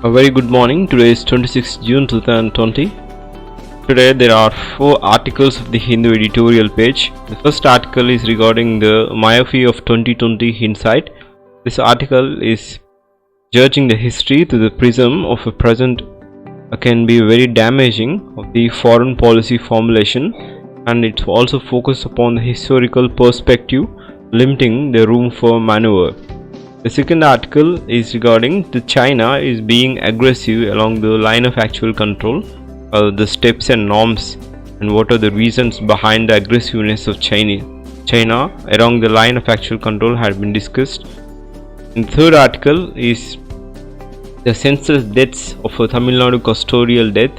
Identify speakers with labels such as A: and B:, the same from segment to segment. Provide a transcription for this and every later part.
A: A very good morning. Today is 26th June 2020. Today there are 4 articles of the Hindu editorial page. The first article is regarding the myopia of 2020 hindsight. This article is judging the history through the prism of a present can be very damaging of the foreign policy formulation, and it also focuses upon the historical perspective, limiting the room for maneuver. The second article is regarding the China is being aggressive along the line of actual control, the steps and norms, and what are the reasons behind the aggressiveness of China along the line of actual control had been discussed. And the third article is the senseless deaths of a Tamil Nadu custodial death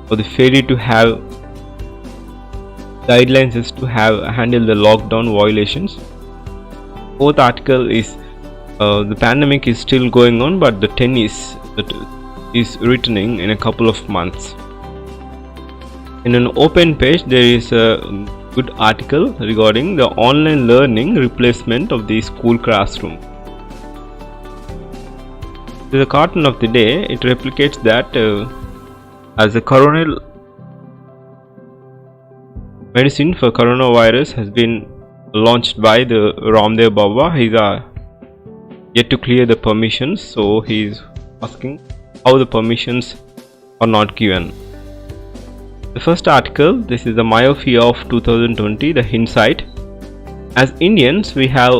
A: for the failure to have guidelines as to have handle the lockdown violations. Fourth article is the pandemic is still going on, but the tennis is returning in a couple of months. In an open page, there is a good article regarding the online learning replacement of the school classroom. The cartoon of the day, it replicates that as a coronal medicine for coronavirus has been launched by the Ramdev Baba. He's yet to clear the permissions, so he's asking how the permissions are not given. The first article, this is the myopia of 2020, the hindsight. As Indians, we have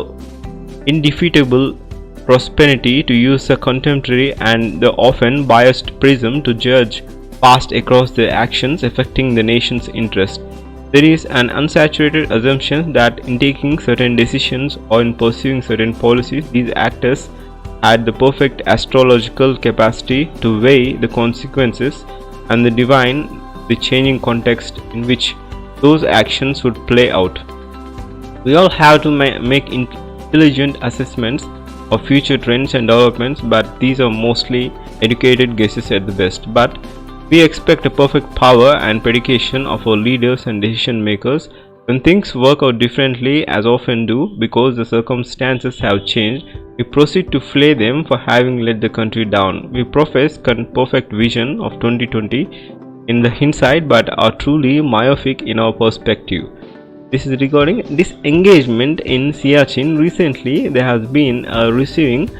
A: indefeatable prosperity to use a contemporary and the often biased prism to judge past across the actions affecting the nation's interest. There is an unsaturated assumption that in taking certain decisions or in pursuing certain policies, these actors had the perfect astrological capacity to weigh the consequences and divine the changing context in which those actions would play out. We all have to make intelligent assessments of future trends and developments, but these are mostly educated guesses at the best. But we expect a perfect power and predication of our leaders and decision makers. When things work out differently, as often do, because the circumstances have changed, we proceed to flay them for having let the country down. We profess perfect vision of 2020 in the hindsight, but are truly myopic in our perspective. This is regarding disengagement in Siachen. Recently, there has been receiving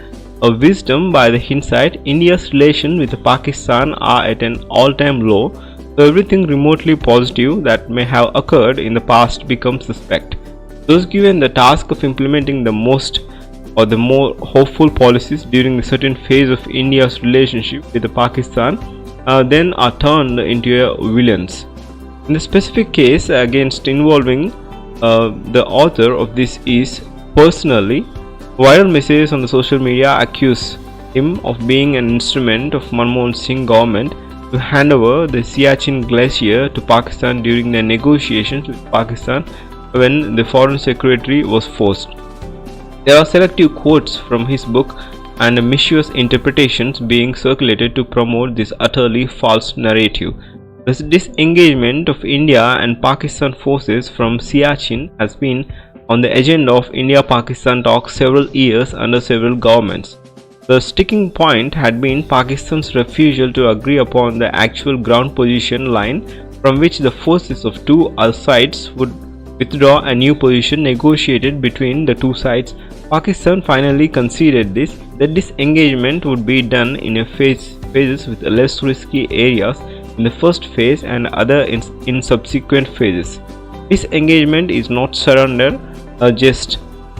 A: a wisdom by the hindsight. India's relations with Pakistan are at an all-time low, so everything remotely positive that may have occurred in the past becomes suspect. Those given the task of implementing the most or the more hopeful policies during a certain phase of India's relationship with Pakistan then are turned into villains. In the specific case against involving the author of this is personally, viral messages on the social media accuse him of being an instrument of Manmohan Singh government to hand over the Siachen glacier to Pakistan during the negotiations with Pakistan when the foreign secretary was forced. There are selective quotes from his book and mischievous interpretations being circulated to promote this utterly false narrative. The disengagement of India and Pakistan forces from Siachen has been on the agenda of India-Pakistan talks several years under several governments. The sticking point had been Pakistan's refusal to agree upon the actual ground position line from which the forces of two sides would withdraw. A new position negotiated between the two sides. Pakistan finally conceded that disengagement would be done in phases with less risky areas in the first phase and other in subsequent phases. Disengagement is not surrender, just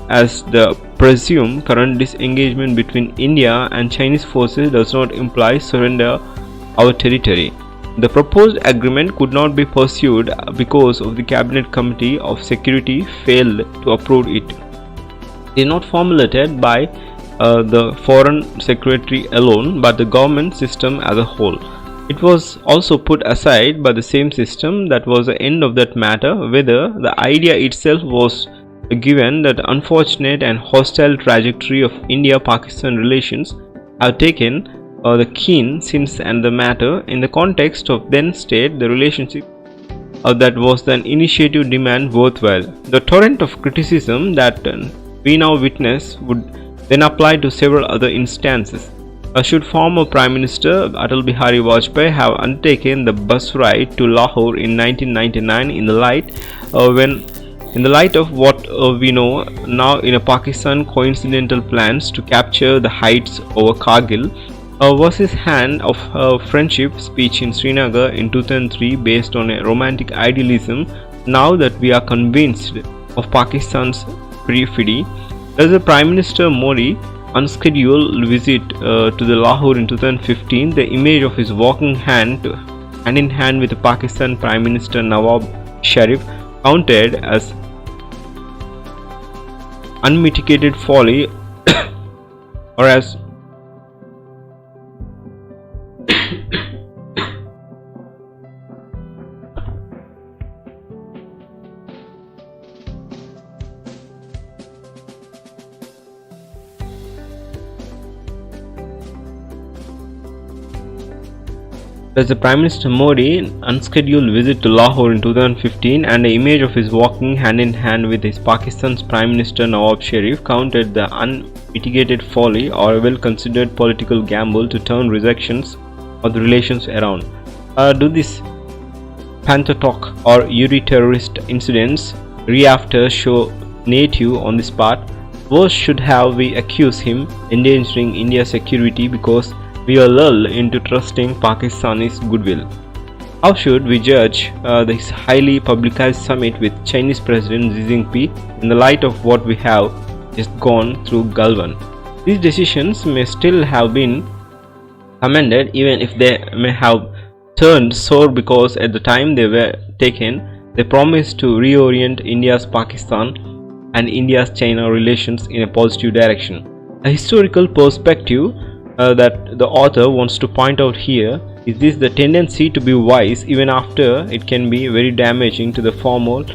A: as the presumed current disengagement between India and Chinese forces does not imply surrender our territory. The proposed agreement could not be pursued because of the Cabinet Committee of Security failed to approve it. It is not formulated by the Foreign Secretary alone, but the government system as a whole. It was also put aside by the same system. That was the end of that matter. Whether the idea itself was given that unfortunate and hostile trajectory of India-Pakistan relations have taken the keen since and the matter in the context of then state the relationship that was the initiative demand worthwhile. The torrent of criticism that we now witness would then apply to several other instances. Should former Prime Minister Atal Bihari Vajpayee have undertaken the bus ride to Lahore in 1999 in the light of what we know now in Pakistan coincidental plans to capture the heights over Kargil, was his hand of friendship speech in Srinagar in 2003 based on a romantic idealism? Now that we are convinced of Pakistan's perfidy, does the Prime Minister Modi unscheduled visit to the Lahore in 2015, the image of his walking hand in hand with the Pakistan Prime Minister Nawab Sharif, counted as unmitigated folly or as Does the Prime Minister Modi unscheduled visit to Lahore in 2015 and the image of his walking hand in hand with his Pakistan's Prime Minister Nawab Sharif counted the unmitigated folly or a well-considered political gamble to turn rejections of the relations around? Do these panther talk or Uri terrorist incidents reafter show native on this part? Worse should have we accused him endangering India's security because we are lulled into trusting Pakistani's goodwill. How should we judge this highly publicized summit with Chinese President Xi Jinping in the light of what we have just gone through Galwan? These decisions may still have been commended even if they may have turned sour because at the time they were taken, they promised to reorient India's Pakistan and India's China relations in a positive direction. A historical perspective that the author wants to point out here is this: the tendency to be wise even after it can be very damaging to the formal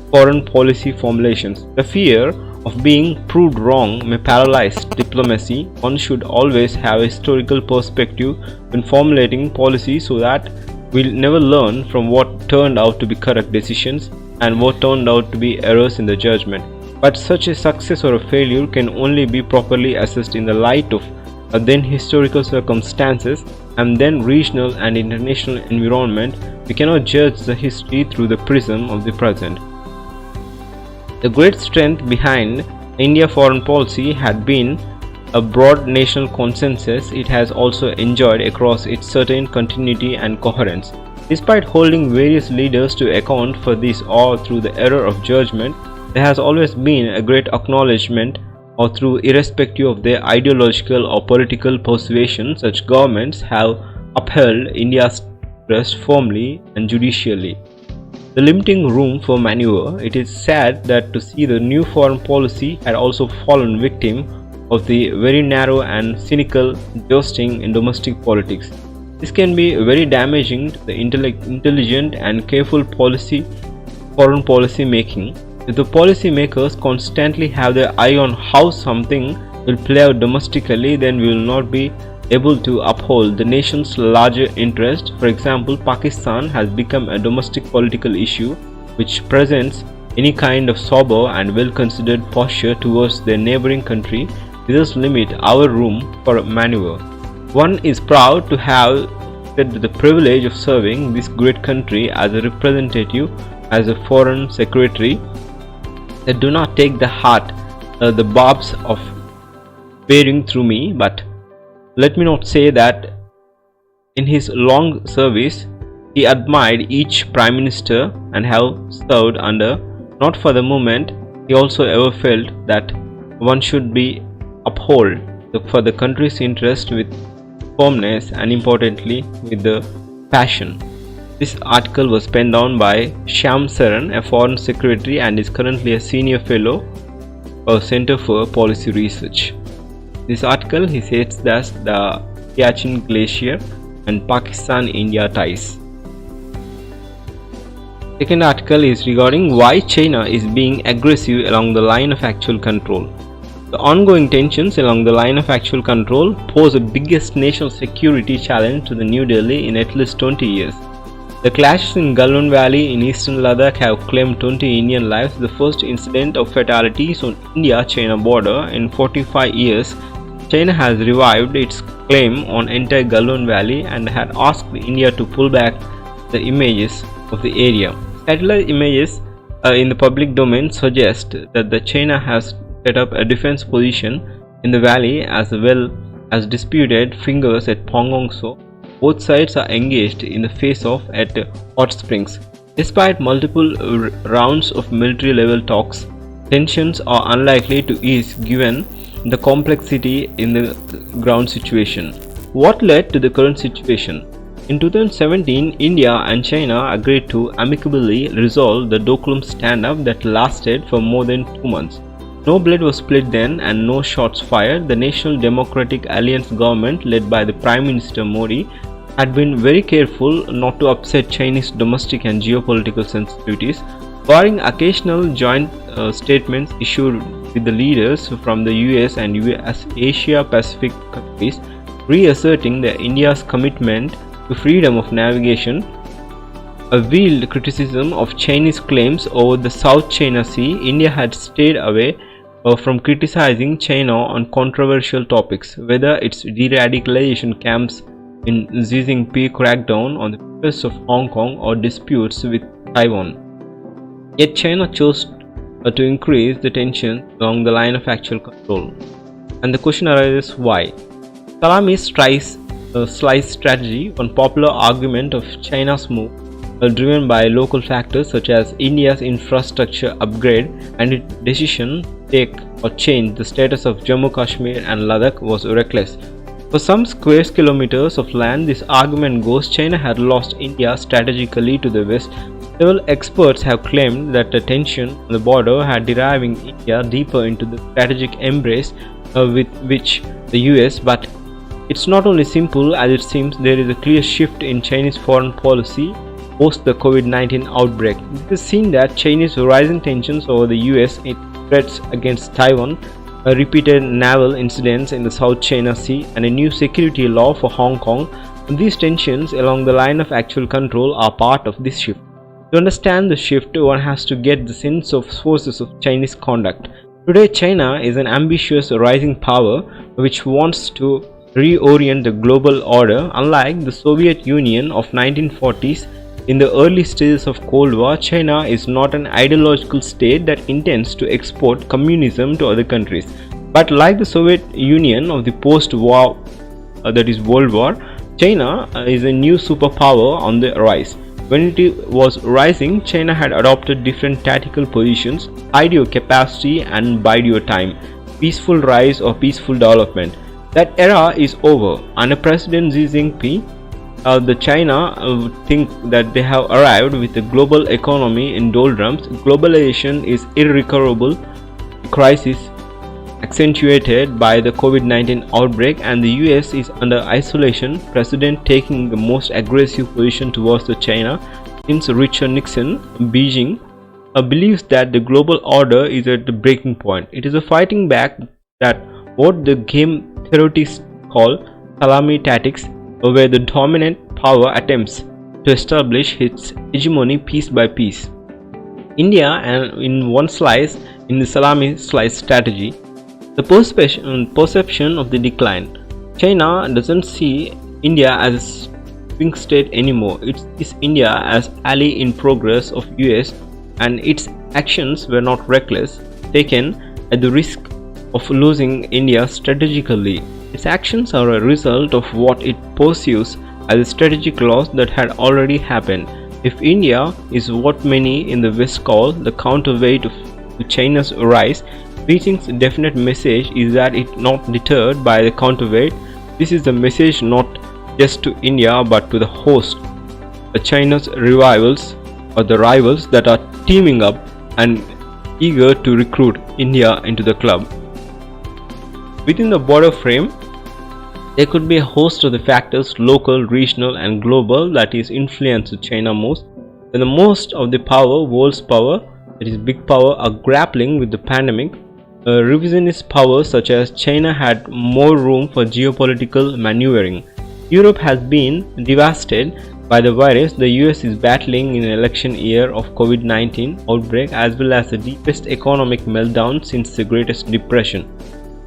A: foreign policy formulations. The fear of being proved wrong may paralyze diplomacy. One should always have a historical perspective when formulating policy so that we'll never learn from what turned out to be correct decisions and what turned out to be errors in the judgment. But such a success or a failure can only be properly assessed in the light of then historical circumstances and then regional and international environment. We cannot judge the history through the prism of the present. The great strength behind India foreign policy had been a broad national consensus it has also enjoyed across its certain continuity and coherence. Despite holding various leaders to account for this or through the error of judgment, there has always been a great acknowledgement or through irrespective of their ideological or political persuasion, such governments have upheld India's interest firmly and judicially. The limiting room for maneuver, it is sad that to see the new foreign policy had also fallen victim of the very narrow and cynical jousting in domestic politics. This can be very damaging to the intelligent and careful foreign policy making. If the policy makers constantly have their eye on how something will play out domestically, then we will not be able to uphold the nation's larger interest. For example, Pakistan has become a domestic political issue which presents any kind of sober and well-considered posture towards their neighboring country. We thus limit our room for maneuver. One is proud to have the privilege of serving this great country as a representative, as a foreign secretary. That do not take the heart the barbs of bearing through me, but let me not say that in his long service he admired each Prime Minister and have served under. Not for the moment he also ever felt that one should be uphold for the country's interest with firmness and importantly with the passion. This article was penned down by Shyam Saran, a foreign secretary, and is currently a senior fellow for Center for Policy Research. This article he says that the Siachen Glacier and Pakistan-India ties. Second article is regarding why China is being aggressive along the line of actual control. The ongoing tensions along the line of actual control pose the biggest national security challenge to the New Delhi in at least 20 years. The clashes in Galwan Valley in eastern Ladakh have claimed 20 Indian lives, the first incident of fatalities on India-China border in 45 years, China has revived its claim on entire Galwan Valley and had asked India to pull back the images of the area. Satellite images in the public domain suggest that the China has set up a defense position in the valley as well as disputed fingers at Pongong So. Both sides are engaged in the face-off at Hot Springs. Despite multiple rounds of military-level talks, tensions are unlikely to ease given the complexity in the ground situation. What led to the current situation? In 2017, India and China agreed to amicably resolve the Doklam stand-up that lasted for more than 2 months. No blood was spilled then and no shots fired. The National Democratic Alliance government led by the Prime Minister Modi had been very careful not to upset Chinese domestic and geopolitical sensitivities, barring occasional joint statements issued with the leaders from the US and Asia Pacific countries reasserting India's commitment to freedom of navigation. A veiled criticism of Chinese claims over the South China Sea, India had stayed away from criticizing China on controversial topics, whether its de-radicalization camps in Xi Jinping crackdown on the interests of Hong Kong or disputes with Taiwan. Yet China chose to increase the tension along the line of actual control. And the question arises, why? Salami slice strategy, one popular argument of China's move, driven by local factors such as India's infrastructure upgrade and its decision to take or change the status of Jammu Kashmir and Ladakh, was reckless. For some square kilometers of land, this argument goes, China had lost India strategically to the west. Several experts have claimed that the tension on the border had driving India deeper into the strategic embrace with which the US, but it's not only simple as it seems. There is a clear shift in Chinese foreign policy post the COVID-19 outbreak. It is seen that Chinese rising tensions over the US, its threats against Taiwan, repeated naval incidents in the South China Sea, and a new security law for Hong Kong. These tensions along the line of actual control are part of this shift. To understand the shift, one has to get the sense of sources of Chinese conduct. Today, China is an ambitious rising power which wants to reorient the global order. Unlike the Soviet Union of 1940s, in the early stages of Cold War, China is not an ideological state that intends to export communism to other countries. But like the Soviet Union of the post-war, that is World War, China is a new superpower on the rise. When it was rising, China had adopted different tactical positions: hide your capacity and bide your time, peaceful rise or peaceful development. That era is over. Under President Xi Jinping, the China would think that they have arrived with the global economy in doldrums. Globalization is irrecoverable crisis accentuated by the COVID-19 outbreak, and the US is under isolation. President taking the most aggressive position towards the China since Richard Nixon. Beijing believes that the global order is at the breaking point. It is a fighting back that what the game theorists call salami tactics, where the dominant power attempts to establish its hegemony piece by piece. India, and in one slice in the salami slice strategy, the perception of the decline. China doesn't see India as a swing state anymore. It sees India as ally in progress of US, and its actions were not reckless, taken at the risk of losing India strategically. Its actions are a result of what it perceives as a strategic loss that had already happened. If India is what many in the West call the counterweight to China's rise, Beijing's definite message is that it is not deterred by the counterweight. This is the message not just to India but to the host, China's rivals or the rivals that are teaming up and eager to recruit India into the club. Within the border frame, there could be a host of the factors, local, regional and global, that is influence China most. When the most of the world's power, that is big power, are grappling with the pandemic, revisionist powers such as China had more room for geopolitical maneuvering. Europe has been devastated by the virus. The US is battling in an election year of COVID-19 outbreak as well as the deepest economic meltdown since the Greatest Depression.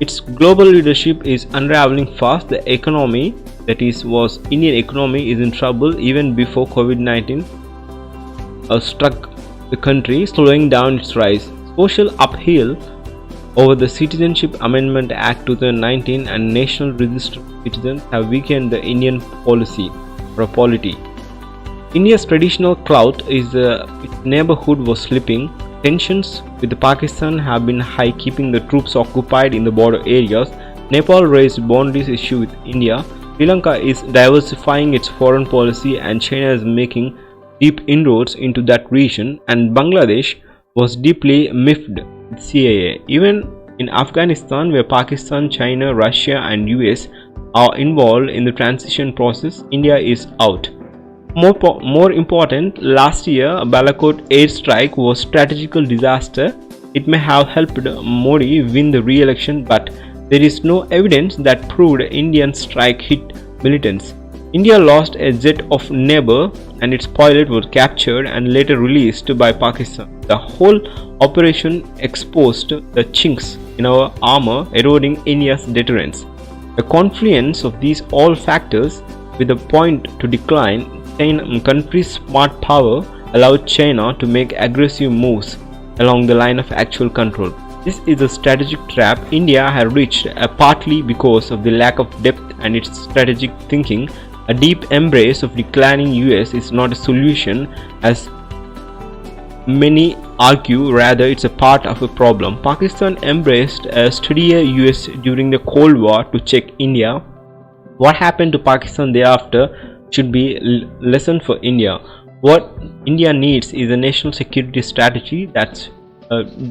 A: Its global leadership is unraveling fast. The economy, that is, was Indian economy, is in trouble even before COVID-19 struck the country, slowing down its rise. Social upheaval over the Citizenship Amendment Act 2019 and National Register of Citizens have weakened the Indian polity. India's traditional clout is its neighborhood was slipping. Tensions with Pakistan have been high, keeping the troops occupied in the border areas. Nepal raised boundaries issue with India. Sri Lanka is diversifying its foreign policy, and China is making deep inroads into that region. And Bangladesh was deeply miffed with CAA. Even in Afghanistan, where Pakistan, China, Russia, and US are involved in the transition process, India is out. More important, last year Balakot airstrike was strategical disaster. It may have helped Modi win the re-election, but there is no evidence that proved Indian strike hit militants. India lost a jet of neighbor and its pilot was captured and later released by Pakistan. The whole operation exposed the chinks in our armor, eroding India's deterrence. The confluence of these all factors with a point to decline, country's smart power allowed China to make aggressive moves along the line of actual control. This is a strategic trap India has reached partly because of the lack of depth and its strategic thinking. A deep embrace of declining US is not a solution, as many argue, rather it's a part of a problem. Pakistan embraced a steadier US during the Cold War to check India. What happened to Pakistan thereafter should be lesson for India. What India needs is a national security strategy that's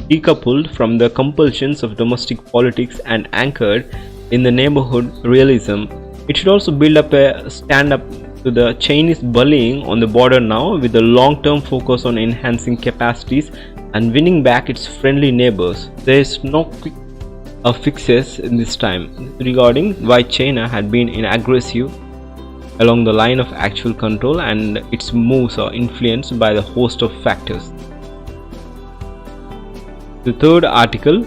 A: decoupled from the compulsions of domestic politics and anchored in the neighborhood realism. It should also build up a stand-up to the Chinese bullying on the border now, with a long-term focus on enhancing capacities and winning back its friendly neighbors. There is no quick fixes in this time regarding why China had been aggressive along the line of actual control, and its moves are influenced by the host of factors. The third article,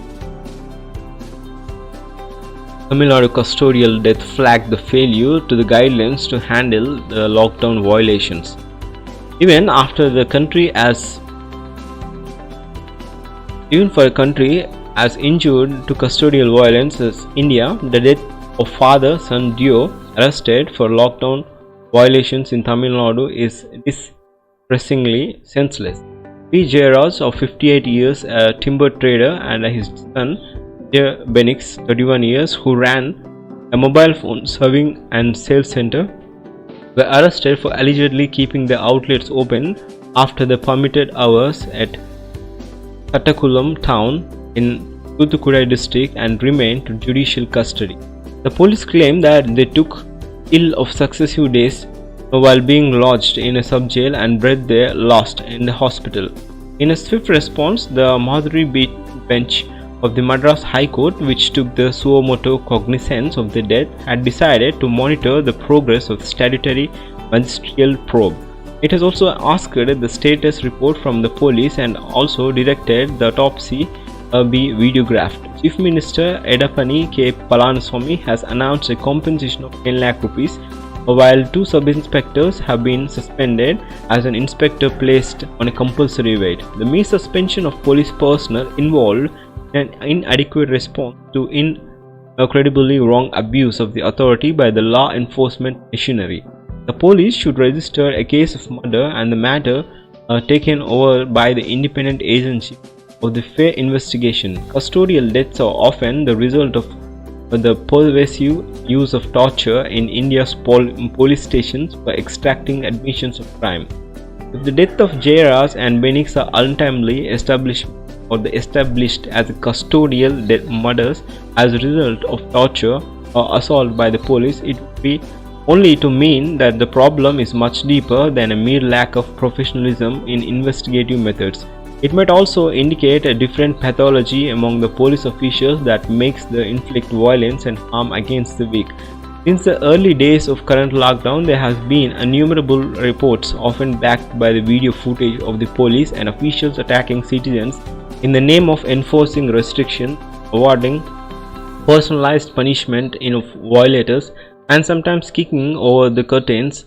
A: Tamil Nadu custodial death flagged the failure to the guidelines to handle the lockdown violations. Even for a country as injured to custodial violence as India, the death of father-son duo arrested for lockdown violations in Tamil Nadu is distressingly senseless. P. Jayaraj, of 58 years, a timber trader, and his son J. Benix, 31 years, who ran a mobile phone serving and sales center, were arrested for allegedly keeping the outlets open after the permitted hours at Kattakulam town in Thoothukudi district and remained to judicial custody. The police claim that they took ill of successive days while being lodged in a sub-jail and breathed their last in the hospital. In a swift response, the Madhuri bench of the Madras High Court, which took the suo motu cognizance of the death, had decided to monitor the progress of the statutory magisterial probe. It has also asked the status report from the police and also directed the autopsy be videographed. Chief Minister Edapani K. Palaniswamy has announced a compensation of 10 lakh rupees, while 2 sub-inspectors have been suspended as an inspector placed on a compulsory wait. The mere suspension of police personnel involved in an inadequate response to incredibly wrong abuse of the authority by the law enforcement machinery. The police should register a case of murder and the matter taken over by the independent agency of the fair investigation. Custodial deaths are often the result of the pervasive use of torture in India's police stations for extracting admissions of crime. If the death of Jayaraj and Benix are untimely established as custodial murders as a result of torture or assault by the police, it would be only to mean that the problem is much deeper than a mere lack of professionalism in investigative methods. It might also indicate a different pathology among the police officials that makes them inflict violence and harm against the weak. Since the early days of current lockdown, there have been innumerable reports, often backed by the video footage, of the police and officials attacking citizens in the name of enforcing restrictions, awarding personalized punishment in violators, and sometimes kicking over the curtains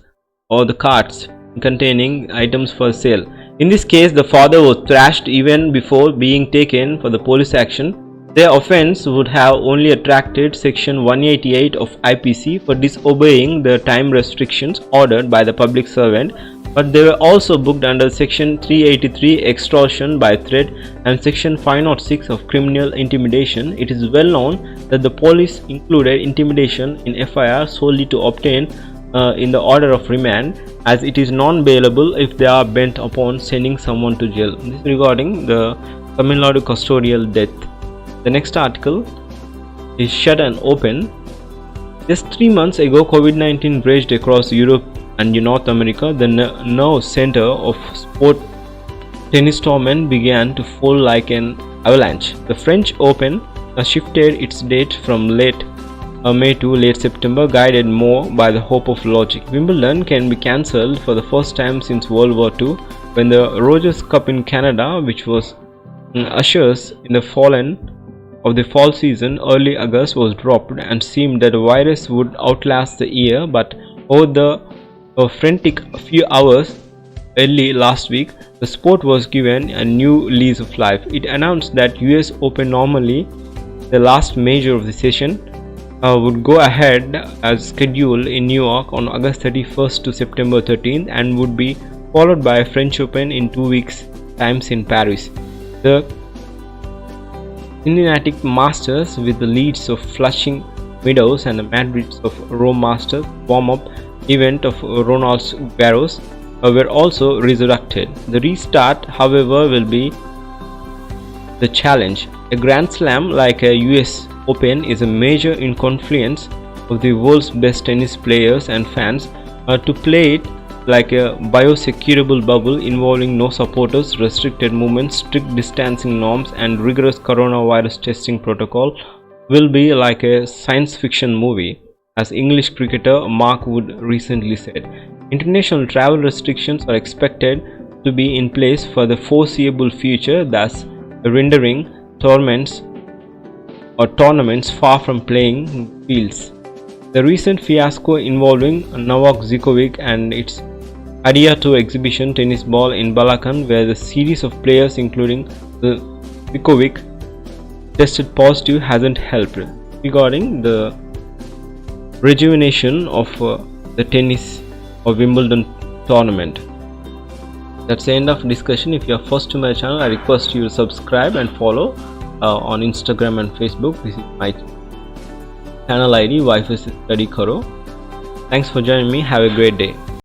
A: or the carts containing items for sale. In this case, the father was thrashed even before being taken for the police action. Their offence would have only attracted section 188 of IPC for disobeying the time restrictions ordered by the public servant, but they were also booked under section 383 extortion by threat and section 506 of criminal intimidation. It is well known that the police included intimidation in FIR solely to obtain in the order of remand, as it is non-bailable if they are bent upon sending someone to jail. This is regarding the Tamil Nadu custodial death. The next article is shut and open. Just 3 months ago, COVID-19 raged across Europe and North America. The nerve center of sport tennis tournament began to fall like an avalanche. The French Open shifted its date from late May to late September, guided more by the hope of logic. Wimbledon can be cancelled for the first time since World War II, when the Rogers Cup in Canada, which was ushers in the fall season, early August, was dropped, and seemed that the virus would outlast the year. But over the frantic few hours early last week, the sport was given a new lease of life. It announced that US Open, normally the last major of the session, would go ahead as scheduled in New York on August 31st to September 13th, and would be followed by a French Open in 2 weeks' times in Paris. The Cincinnati Masters, with the leads of Flushing Meadows and the Madrids of Rome Masters warm-up event of Roland Garros, were also resurrected. The restart, however, will be the challenge. A Grand Slam like a US Open is a major in confluence of the world's best tennis players and fans. To play it like a biosecurable bubble involving no supporters, restricted movements, strict distancing norms, and rigorous coronavirus testing protocol will be like a science fiction movie, as English cricketer Mark Wood recently said. International travel restrictions are expected to be in place for the foreseeable future, thus rendering tournaments far from playing fields. The recent fiasco involving Novak Djokovic and its Adia 2 exhibition tennis ball in Balakan, where the series of players including the Djokovic tested positive, hasn't helped regarding the rejuvenation of the tennis or Wimbledon tournament. That's the end of discussion. If you are first to my channel, I request you to subscribe and follow on Instagram and Facebook. This is my channel ID, Wifi Study Karo. Thanks for joining me. Have a great day.